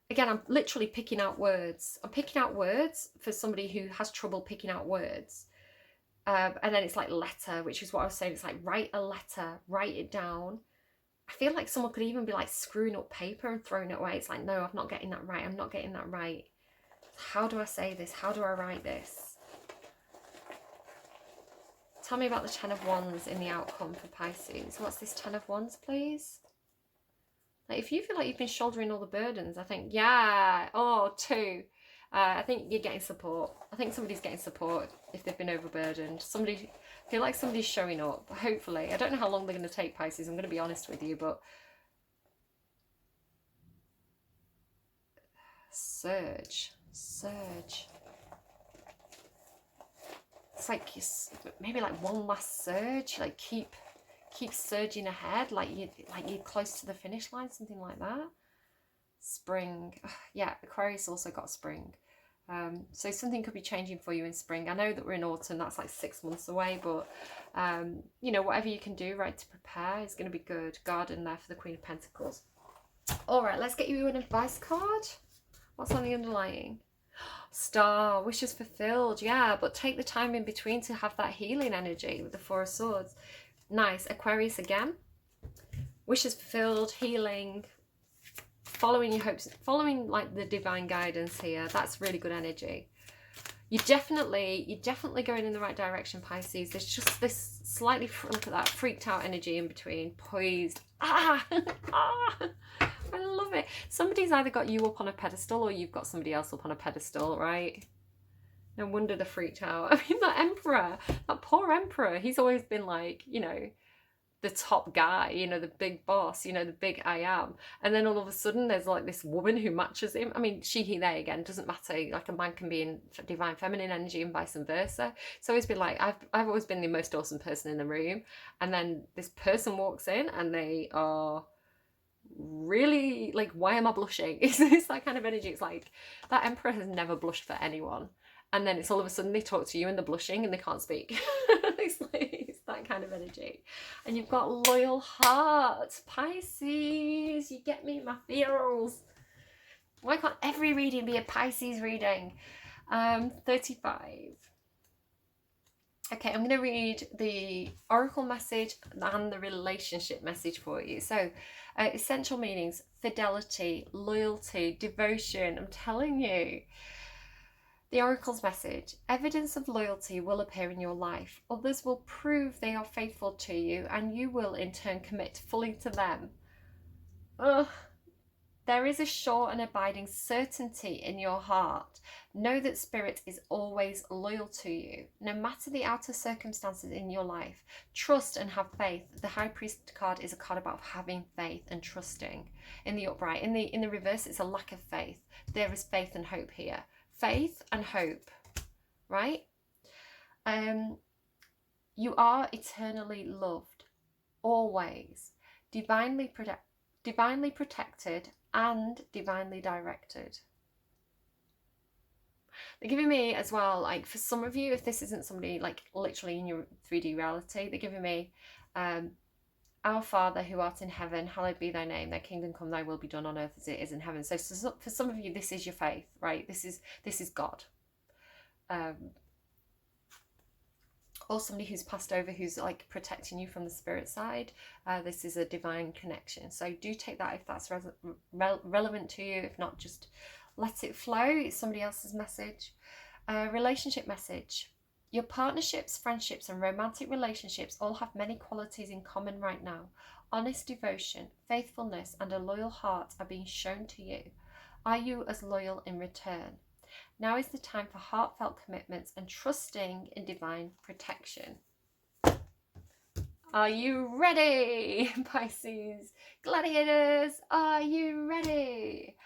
again, I'm literally picking out words. I'm picking out words for somebody who has trouble picking out words. And then it's like letter, which is what I was saying. It's like, write a letter, write it down. I feel like someone could even be like screwing up paper and throwing it away. It's like, no, I'm not getting that right. I'm not getting that right. How do I say this? How do I write this? Tell me about the Ten of Wands in the outcome for Pisces. What's this Ten of Wands, please? Like, if you feel like you've been shouldering all the burdens, I think, yeah. Oh, two. I think you're getting support. I think somebody's getting support if they've been overburdened. I feel like somebody's showing up, hopefully. I don't know how long they're going to take, Pisces. I'm going to be honest with you, but surge. It's like maybe like one last surge, like keep surging ahead, like you're close to the finish line, something like that. Spring. Yeah, Aquarius also got spring. So something could be changing for you in spring. I know that we're in autumn, that's like 6 months away, but you know, whatever you can do right to prepare is going to be good. Garden there for the Queen of Pentacles. All right, let's get you an advice card. What's on the underlying? Star, wishes fulfilled. Yeah, but take the time in between to have that healing energy with the Four of Swords. Nice. Aquarius again. Wishes fulfilled, healing, following your hopes, following like the divine guidance here. That's really good energy. You're definitely going in the right direction, Pisces. There's just this slightly, look at that, freaked out energy in between. Poised. Ah! I love it. Somebody's either got you up on a pedestal or you've got somebody else up on a pedestal, right? No wonder they're freaked out. I mean, that Emperor, that poor Emperor, he's always been like, you know, the top guy, you know, the big boss, you know, the big I am. And then all of a sudden there's like this woman who matches him. I mean, she, he, they, again, doesn't matter. Like a man can be in divine feminine energy and vice versa. So it's been like, I've always been the most awesome person in the room. And then this person walks in and they are really like, why am I blushing? It's that kind of energy. It's like that Emperor has never blushed for anyone. And then it's all of a sudden they talk to you and they're blushing and they can't speak. It's that kind of energy. And you've got loyal heart, Pisces. You get me, my feels. Why can't every reading be a Pisces reading? 35. Okay, I'm going to read the oracle message and the relationship message for you. So, essential meanings: fidelity, loyalty, devotion. I'm telling you. The oracle's message: evidence of loyalty will appear in your life. Others will prove they are faithful to you, and you will in turn commit fully to them. Ugh. There is a sure and abiding certainty in your heart. Know that Spirit is always loyal to you, no matter the outer circumstances in your life. Trust and have faith. The High Priest card is a card about having faith and trusting. In the upright, in the reverse, it's a lack of faith. There is faith and hope here. Faith and hope, right? You are eternally loved, always, divinely protected, and divinely directed. They're giving me as well, like for some of you, if this isn't somebody like literally in your 3D reality, they're giving me our Father who art in heaven, hallowed be thy name, thy kingdom come, thy will be done on earth as it is in heaven. So for some of you, this is your faith, right? This is God. Or somebody who's passed over, who's like protecting you from the spirit side. This is a divine connection. So do take that if that's relevant to you. If not, just let it flow. It's somebody else's message. Relationship message. Your partnerships, friendships, and romantic relationships all have many qualities in common right now. Honest devotion, faithfulness, and a loyal heart are being shown to you. Are you as loyal in return? Now is the time for heartfelt commitments and trusting in divine protection. Are you ready, Pisces? Gladiators, are you ready?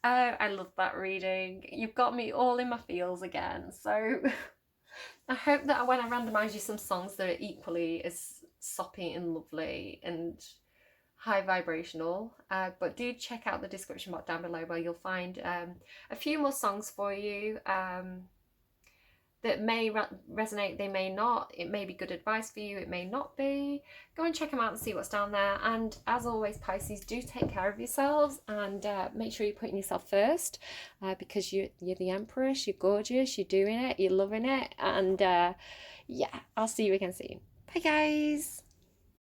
I love that reading. You've got me all in my feels again. So I hope that when I randomise you some songs that are equally as soppy and lovely and high vibrational, but do check out the description box down below where you'll find a few more songs for you that may resonate, they may not. It may be good advice for you, it may not be. Go and check them out and see what's down there. And as always, Pisces, do take care of yourselves and make sure you're putting yourself first, because you're the Empress, you're gorgeous, you're doing it, you're loving it. And yeah, I'll see you again soon. Bye guys.